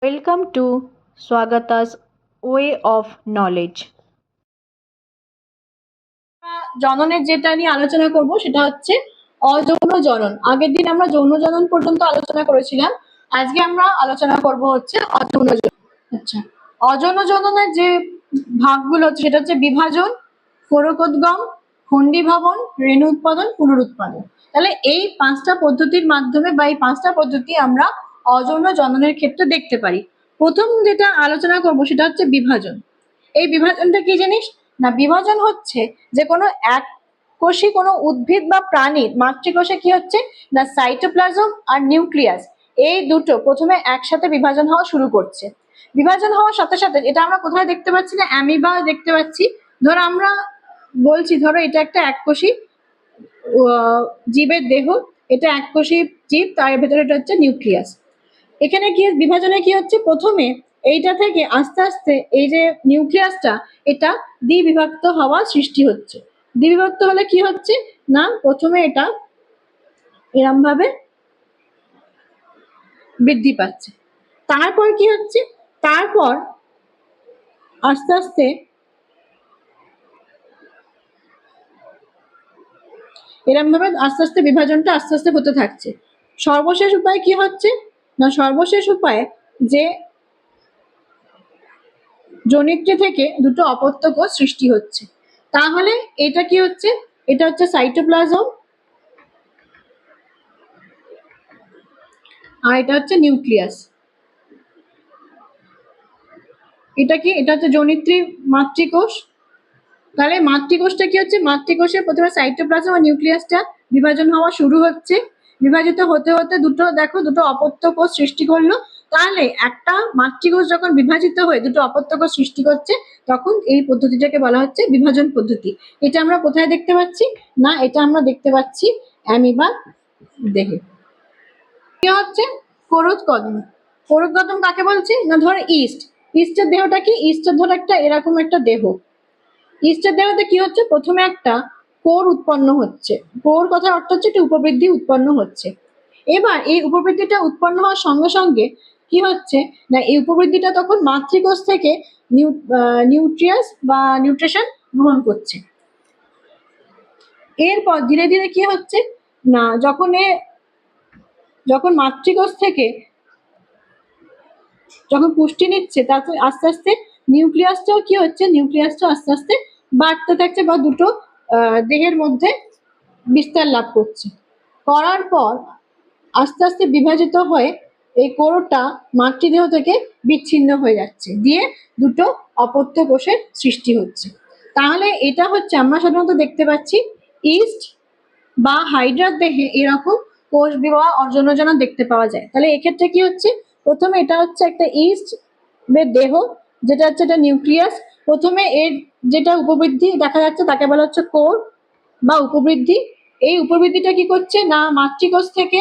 Welcome to Swagata's Way of Knowledge. জননের যেটা নিয়ে আলোচনা করব সেটা হচ্ছে অযৌন জনন। আগের দিন আমরা যৌন জনন পর্যন্ত আলোচনা করেছিলাম, আজকে আমরা আলোচনা করব হচ্ছে অযৌন জনন। আচ্ছা, অযৌন জননের যে ভাগগুলো হচ্ছে সেটা হচ্ছে বিভাজন, ফোরকোদ্গম, খণ্ডীভবন, রেণু উৎপাদন, পুনরুৎপাদন। তাহলে এই পাঁচটা পদ্ধতির মাধ্যমে বা এই পাঁচটা পদ্ধতি আমরা অযৌন জননের ক্ষেত্রে দেখতে পারি। প্রথম যেটা আলোচনা করব সেটা হচ্ছে বিভাজন। এই বিভাজনটা কি জিনিস? না, বিভাজন হচ্ছে যে কোনো এক কোষী কোনো উদ্ভিদ বা প্রাণীর মাতৃকোষে কি হচ্ছে না, সাইটোপ্লাজম আর নিউক্লিয়াস এই দুটো প্রথমে একসাথে বিভাজন হওয়া শুরু করছে। বিভাজন হওয়ার সাথে সাথে এটা আমরা কোথায় দেখতে পাচ্ছি না, অ্যামিবা দেখতে পাচ্ছি। ধরো আমরা বলছি, ধরো এটা একটা এককোষী জীবের দেহ, এটা এককোষী জীব, তার ভেতরে এটা হচ্ছে নিউক্লিয়াস। এখানে কি বিভাজনে কি হচ্ছে, প্রথমে এইটা থেকে আস্তে আস্তে এই যে নিউক্লিয়াসটা এটা দ্বিবিভক্ত হওয়া সৃষ্টি হচ্ছে। দ্বিবিভক্ত হলে কি হচ্ছে না, প্রথমে এটা এরম ভাবে বৃদ্ধি পাচ্ছে, তারপর কি হচ্ছে, তারপর আস্তে আস্তে এরম ভাবে আস্তে আস্তে বিভাজনটা আস্তে আস্তে হতে থাকছে। সর্বশেষ উপায় কি হচ্ছে না, সর্বশেষ উপায়ে যে জনিত্রী থেকে দুটো অপত্য কোষ সৃষ্টি হচ্ছে। তাহলে এটা কি হচ্ছে, এটা হচ্ছে সাইটোপ্লাজম আর এটা হচ্ছে নিউক্লিয়াস। এটা কি, এটা হচ্ছে জনিত্রী মাতৃকোষ। তাহলে মাতৃকোষটা কি হচ্ছে, মাতৃকোষে প্রথমে সাইটোপ্লাজম আর নিউক্লিয়াসটা বিভাজন হওয়া শুরু হচ্ছে। বিভাজিত হতে হতে দুটো দেখো দুটো অপত্য কোষ সৃষ্টি করলো। তাহলে একটা মাতৃকোষ যখন বিভাজিত হয়ে দুটো অপত্য কোষ সৃষ্টি করছে, তখন এই পদ্ধতিটাকে বলা হচ্ছে বিভাজন পদ্ধতি। এটা আমরা কোথায় দেখতে পাচ্ছি না, এটা আমরা দেখতে পাচ্ছি অ্যামিবা দেহে। কি হচ্ছে কোরোৎকদম। কোরোৎকদম কাকে বলছি না, ধর ইস্ট। ইস্টের দেহটা কি, ইস্টের ধর একটা এরকম একটা দেহ। ইস্টের দেহতে কি হচ্ছে, প্রথমে একটা কোর উৎপন্ন হচ্ছে। কোর কথার অর্থ হচ্ছে একটা উপবৃদ্ধি উৎপন্ন হচ্ছে। এবার এই উপবৃদ্ধিটা উৎপন্ন হওয়ার সঙ্গে সঙ্গে কি হচ্ছে না, এই উপবৃদ্ধিটা তখন মাতৃকোষ থেকে নিউট্রিয়াস বা নিউট্রিশন গ্রহণ করছে। এরপর ধীরে ধীরে কি হচ্ছে না, যখন মাতৃকোষ থেকে যখন পুষ্টি নিচ্ছে, তারপর আস্তে আস্তে নিউক্লিয়াসটাও কি হচ্ছে, নিউক্লিয়াসটা আস্তে আস্তে বাড়তে থাকছে বা দুটো দেহের মধ্যে বিস্তার লাভ করছে। করার পর আস্তে আস্তে বিভাজিত হয়ে এই কোরটা মাতৃদেহ থেকে বিচ্ছিন্ন হয়ে যাচ্ছে, দিয়ে দুটো অপত্য কোষের সৃষ্টি হচ্ছে। তাহলে এটা হচ্ছে আমরা সাধারণত দেখতে পাচ্ছি ইস্ট বা হাইড্রার দেহে এরকম কোষ বিবাহ অর্জনজনা দেখতে পাওয়া যায়। তাহলে এক্ষেত্রে কি হচ্ছে, প্রথমে এটা হচ্ছে একটা ইস্ট দেহ, যেটা হচ্ছে এটা নিউক্লিয়াস। প্রথমে এর যেটা উপবৃদ্ধি দেখা যাচ্ছে তাকে বলা হচ্ছে কোর বা উপবৃদ্ধি। এই উপবৃদ্ধিটা কি করছে না, মাতৃকোষ থেকে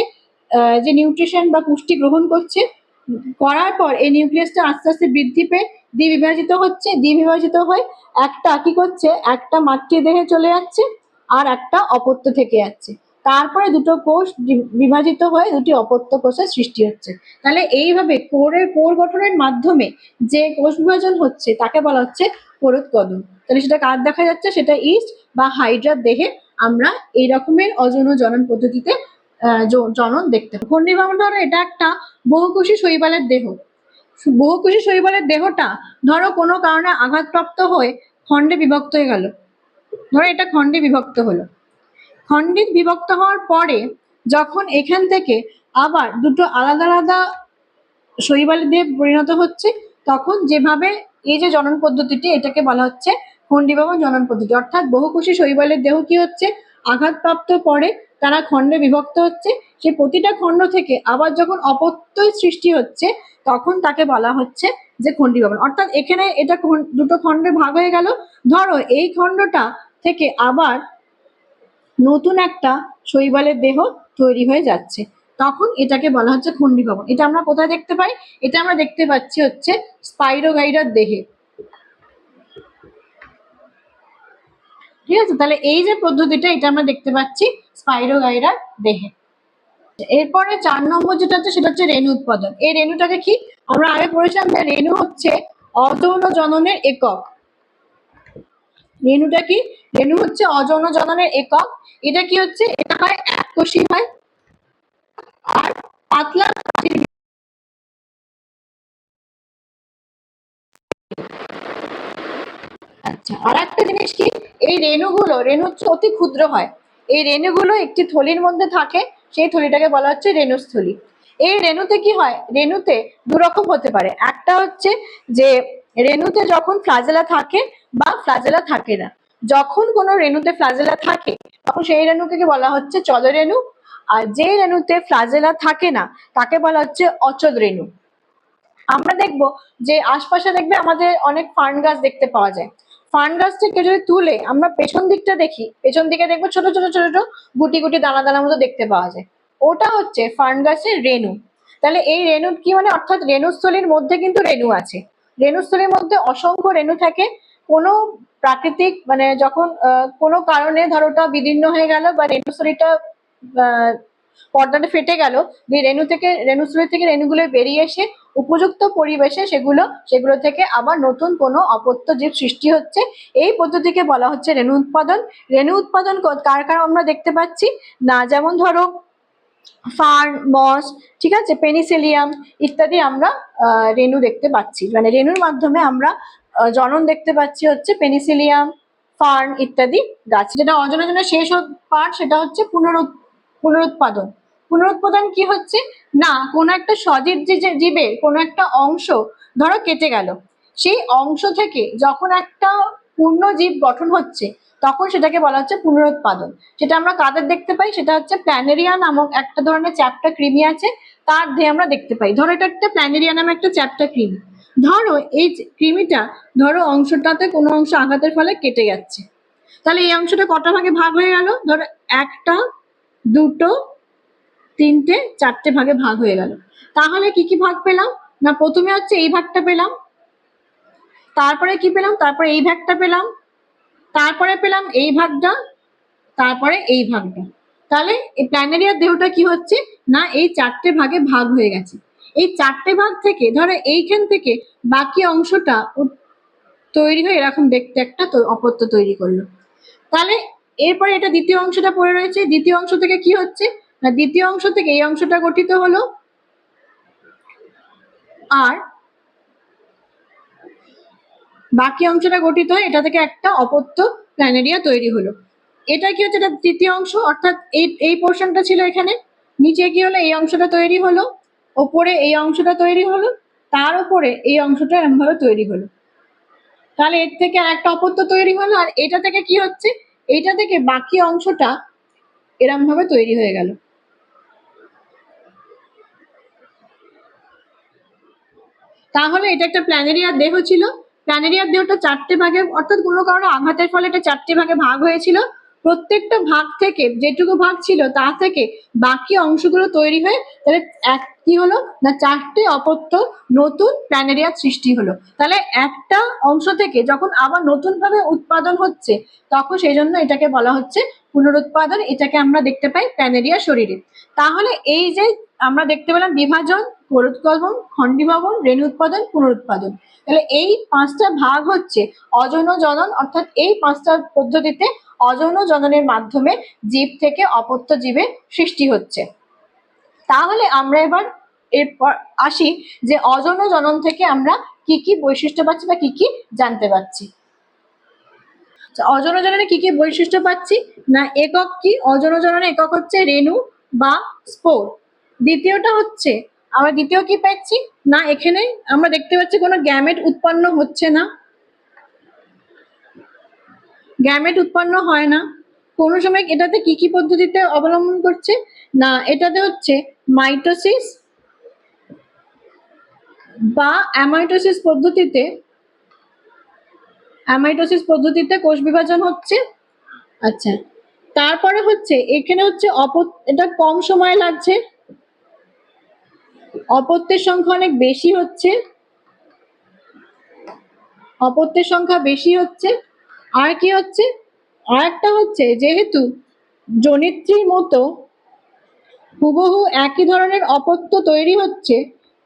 যে নিউট্রিশন বা পুষ্টি গ্রহণ করছে, করার পর এই নিউক্লিয়াসটা আস্তে আস্তে বৃদ্ধি পেয়ে দ্বিবিভাজিত হচ্ছে। দ্বিবিভাজিত হয়ে একটা কি করছে, একটা মাতৃদেহে চলে যাচ্ছে আর একটা অপত্য থেকে যাচ্ছে। তারপরে দুটো কোষ বিভাজিত হয়ে দুটি অপত্য কোষের সৃষ্টি হচ্ছে। তাহলে এইভাবে কোর গঠনের মাধ্যমে যে কোষ বিভাজন হচ্ছে তাকে বলা হচ্ছে কোরোৎকদম। তাহলে সেটা কার দেখা যাচ্ছে, সেটা ইস্ট বা হাইড্রার দেহে আমরা এই রকমের অযৌন জনন পদ্ধতিতে জনন দেখতে পাই। খণ্ডীভবন ধরো এটা একটা বহুকোষী শৈবালের দেহ। বহুকোষী শৈবালের দেহটা ধরো কোনো কারণে আঘাতপ্রাপ্ত হয়ে খণ্ডে বিভক্ত হয়ে গেল। ধরো এটা খণ্ডে বিভক্ত হলো। খণ্ডে বিভক্ত হওয়ার পরে যখন এখান থেকে আবার দুটো আলাদা আলাদা শৈবালের দেহে পরিণত হচ্ছে, তখন যেভাবে এই যে জনন পদ্ধতিটি, এটাকে বলা হচ্ছে খণ্ডীভবন জনন পদ্ধতি। অর্থাৎ বহুকোষী শৈবালের দেহ কি হচ্ছে, আঘাতপ্রাপ্ত পরে তারা খণ্ডে বিভক্ত হচ্ছে। সেই প্রতিটা খণ্ড থেকে আবার যখন অপত্যই সৃষ্টি হচ্ছে, তখন তাকে বলা হচ্ছে যে খণ্ডীভবন। অর্থাৎ এখানে এটা দুটো খণ্ডে ভাগ হয়ে গেল। ধরো এই খণ্ডটা থেকে আবার নতুন একটা শৈবালের দেহ তৈরি হয়ে যাচ্ছে, তখন এটাকে বলা হচ্ছে খণ্ডীভবন। এটা আমরা কোথায় দেখতে পাই, এটা আমরা দেখতে পাচ্ছি হচ্ছে স্পাইরোগাইরার দেহে। ঠিক আছে, তাহলে এই যে পদ্ধতিটা এটা আমরা দেখতে পাচ্ছি স্পাইরোগাইরার দেহে। এরপরে 4 নম্বর যেটা হচ্ছে সেটা হচ্ছে রেণু উৎপাদন। এই রেণুটাকে কি আমরা আগে পড়েছিলাম যে রেণু হচ্ছে অযৌন জননের একক। রেণুটা কি? রেণু হচ্ছে অযৌন জননের একক। এটা কি হচ্ছে? এটা হয় এককোষী হয় আর পাতলা। আচ্ছা, আর একটা জিনিস কি, এই রেণু হচ্ছে অতি ক্ষুদ্র হয়। এই রেণুগুলো একটি থলির মধ্যে থাকে, সেই থলিটাকে বলা হচ্ছে রেণুস্থলী। এই রেণুতে কি হয়, রেণুতে দুরকম হতে পারে। একটা হচ্ছে যে রেণুতে যখন ফ্লাজেলা থাকে বা ফ্লাজেলা থাকে না। যখন কোনো রেণুতে ফ্লাজেলা থাকে তখন সেই রেণুকে বলা হচ্ছে চলরেণু, আর যে রেণুতে ফ্লাজেলা থাকে না তাকে বলা হচ্ছে অচল রেণু। আমরা দেখবো যে আশপাশে দেখবে আমাদের অনেক ফার্ন গাছ দেখতে পাওয়া যায়। ফার্ন গাছটাকে যদি তুলে আমরা পেছন দিকটা দেখি, পেছন দিকে দেখবো ছোট ছোট ছোট ছোট গুটি গুটি দানা দানার মতো দেখতে পাওয়া যায়। ওটা হচ্ছে ফার্ন গাছের রেণু। তাহলে এই রেণু কি মানে, অর্থাৎ রেণুস্থলীর মধ্যে কিন্তু রেণু আছে। রেণুস্থলীর মধ্যে অসংখ্য রেণু থাকে। কোনো প্রাকৃতিক মানে যখন কোনো কারণে ধরো ওটা বিদীর্ণ হয়ে গেল বা রেণুস্থলীটা পর্দাটা ফেটে গেল, দিয়ে রেণুস্থলী থেকে রেণুগুলো বেরিয়ে এসে উপযুক্ত পরিবেশে সেগুলো থেকে আবার নতুন কোনো অপত্য জীব সৃষ্টি হচ্ছে। এই পদ্ধতিকে বলা হচ্ছে রেণু উৎপাদন। রেণু উৎপাদন কার কার আমরা দেখতে পাচ্ছি না, যেমন ধরো ফার্ন, মস, ঠিক আছে, পেনিসিলিয়াম ইত্যাদি আমরা রেণু দেখতে পাচ্ছি। মানে রেণুর মাধ্যমে আমরা জনন দেখতে পাচ্ছি হচ্ছে পেনিসিলিয়াম, ফার্ন ইত্যাদি গাছ। যেটা অজনজনের শেষ পার্ট সেটা হচ্ছে পুনরুৎপাদন। পুনরুৎপাদন কি হচ্ছে না, কোনো একটা সজীব জীবের কোনো একটা অংশ ধরো কেটে গেল, সেই অংশ থেকে যখন একটা পূর্ণ জীব গঠন হচ্ছে তখন সেটাকে বলা হচ্ছে পুনরুৎপাদন। যেটা আমরা কাদের দেখতে পাই, সেটা হচ্ছে প্ল্যানেরিয়া নামক একটা ধরনের চ্যাপ্টা কৃমি আছে, তার দেহে আমরা দেখতে পাই। ধরো এটা একটা প্ল্যানেরিয়া নামে একটা চ্যাপ্টা কৃমি। ধরো এই কৃমিটা ধরো অংশটাতে কোনো অংশ আঘাতের ফলে কেটে যাচ্ছে, তাহলে এই অংশটা কটা ভাগে ভাগ হয়ে গেল, ধরো একটা, দুটো, তিনটে, চারটে ভাগে ভাগ হয়ে গেল। তাহলে কি কি ভাগ পেলাম না, প্রথমে হচ্ছে এই ভাগটা পেলাম, তারপরে কি পেলাম, তারপরে এই ভাগটা পেলাম, তারপরে পেলাম এই ভাগটা, তারপরে এই ভাগটা। তাহলে এই প্ল্যানেরিয়ার দেহটা কি হচ্ছে না, এই চারটে ভাগে ভাগ হয়ে গেছে। এই চারটে ভাগ থেকে ধরো এইখান থেকে বাকি অংশটা তৈরি হয়ে এরকম দেখতে একটা অপত্য তৈরি করলো। তাহলে এরপরে এটা দ্বিতীয় অংশটা পড়ে রয়েছে। দ্বিতীয় অংশ থেকে কি হচ্ছে না, দ্বিতীয় অংশ থেকে এই অংশটা গঠিত হলো, আর বাকি অংশটা গঠিত হয়, এটা থেকে একটা অপত্য প্ল্যানেরিয়া তৈরি হলো। এটা কি হচ্ছে, এটা তৃতীয় অংশ, অর্থাৎ এই পোর্শনটা ছিল এখানে, নিচে কি হলো এই অংশটা তৈরি হলো, ওপরে এই অংশটা তৈরি হলো, তার উপরে এই অংশটা এরকম ভাবে তৈরি হলো। তাহলে এর থেকে একটা অপত্য তৈরি হলো, আর এটা থেকে কি হচ্ছে, এইটা থেকে বাকি অংশটা এরকম ভাবে তৈরি হয়ে গেল। তাহলে এটা একটা প্ল্যানেরিয়ার দেহ ছিল। প্ল্যানেরিয়ার দেহটা চারটে ভাগে, অর্থাৎ কোনো কারণে আঘাতের ফলে এটা চারটে ভাগে ভাগ হয়েছিল। প্রত্যেকটা ভাগ থেকে যেটুকু ভাগ ছিল তা থেকে বাকি অংশগুলো তৈরি হয়ে তাহলে কি হলো না, চারটে অপত্য নতুন প্ল্যানেরিয়ার সৃষ্টি হলো। তাহলে একটা অংশ থেকে যখন আবার নতুন ভাবে উৎপাদন হচ্ছে তখন সেই জন্য এটাকে বলা হচ্ছে পুনরুৎপাদন। এটাকে আমরা দেখতে পাই প্ল্যানেরিয়ার শরীরে। তাহলে এই যে আমরা দেখতে পেলাম বিভাজন, পরোৎগমন, খণ্ডীভবন, রেণু উৎপাদন, পুনরুৎপাদন, তাহলে এই পাঁচটা ভাগ হচ্ছে অযৌন জনন। অর্থাৎ এই পাঁচটা পদ্ধতিতে অযৌন জননের মাধ্যমে জীব থেকে অপত্য জীবের সৃষ্টি হচ্ছে। তাহলে আমরা এবার এরপর আসি যে অযৌন জনন থেকে আমরা কি কি বৈশিষ্ট্য পাচ্ছি বা কি কি জানতে পারছি। অযৌন জননে কি কি বৈশিষ্ট্য পাচ্ছি না, একক কি, অযৌন জননে একক হচ্ছে রেণু বা স্পোর। দ্বিতীয়টা হচ্ছে আমরা দ্বিতীয় কি পাচ্ছি না, এখানে আমরা দেখতে পাচ্ছি কোনো গ্যামেট উৎপন্ন হচ্ছে না, গ্যামেট উৎপন্ন হয় না। কোনো সময় এটাতে কি কি পদ্ধতিতে অবলম্বন করছে না, এটাতে হচ্ছে মাইটোসিস বা অ্যামাইটোসিস পদ্ধতিতে কোষ বিভাজন হচ্ছে। আচ্ছা, তারপরে হচ্ছে এখানে হচ্ছে এটা কম সময় লাগছে, অপত্যের সংখ্যা অনেক বেশি হচ্ছে, অপত্যের সংখ্যা বেশি হচ্ছে। আর কি হচ্ছে, আর একটা হচ্ছে যেহেতু জনিত্রীর মতো হুবহু একই ধরনের অপত্য তৈরি হচ্ছে,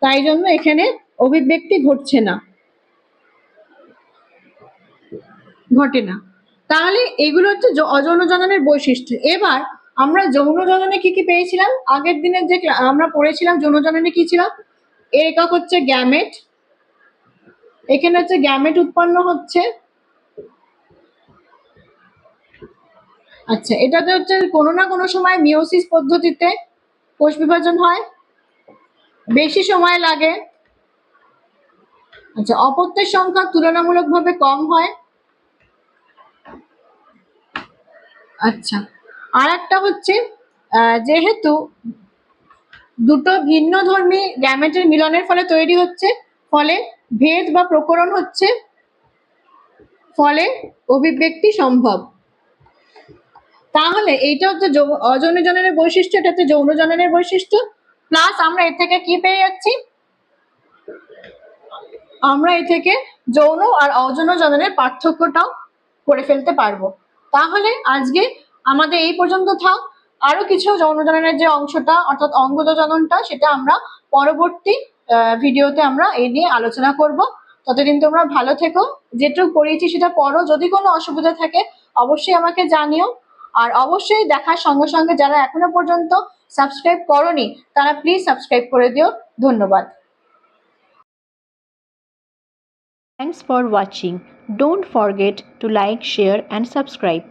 তাই জন্য এখানে অভিব্যক্তি ঘটছে না, ঘটে না। তাহলে এগুলো হচ্ছে অযৌন জননের বৈশিষ্ট্য। এবার আমরা যৌন জননে কি কি পেয়েছিলাম? আগের দিনের যে আমরা পড়েছিলাম যৌন জননে কি ছিল? এর একক হচ্ছে গ্যামেট। এখানে হচ্ছে গ্যামেট উৎপন্ন হচ্ছে। আচ্ছা, এটাতে হচ্ছে কোনো না কোনো সময় মিওসিস পদ্ধতিতে কোষ বিভাজন হয়, বেশি সময় লাগে। আচ্ছা, অপত্যের সংখ্যা তুলনামূলকভাবে কম হয়। আচ্ছা, আর একটা হচ্ছে যেহেতু দুটো ভিন্নধর্মী গ্যামেটের মিলনের ফলে তৈরি হচ্ছে, ফলে ভেদ বা প্রকরণ হচ্ছে, ফলে অভিব্যক্তি সম্ভব। তাহলে এইটা হচ্ছে অযৌন জননের বৈশিষ্ট্য, এটা হচ্ছে যৌন জননের বৈশিষ্ট্য। প্লাস আমরা এর থেকে কি পেয়ে যাচ্ছি? আমরা এ থেকে যৌন আর অযৌন জননের পার্থক্যটাও করে ফেলতে পারবো। তাহলে আজকে আমাদের এই পর্যন্ত থাক। আরো কিছু যৌন জননের যে অংশটা অর্থাৎ অঙ্গজ জননটা, সেটা আমরা পরবর্তী ভিডিওতে আমরা এই নিয়ে আলোচনা করব। ততদিন তোমরা ভালো থেকো, যেটুকু পড়িয়েছি সেটা পড়ো, যদি কোনো অসুবিধা থাকে অবশ্যই আমাকে জানিও। আর অবশ্যই দেখার সঙ্গে সঙ্গে যারা এখনো পর্যন্ত সাবস্ক্রাইব করোনি তারা প্লিজ সাবস্ক্রাইব করে দিও। ধন্যবাদ। Thanks for watching. Don't forget to like, share and subscribe.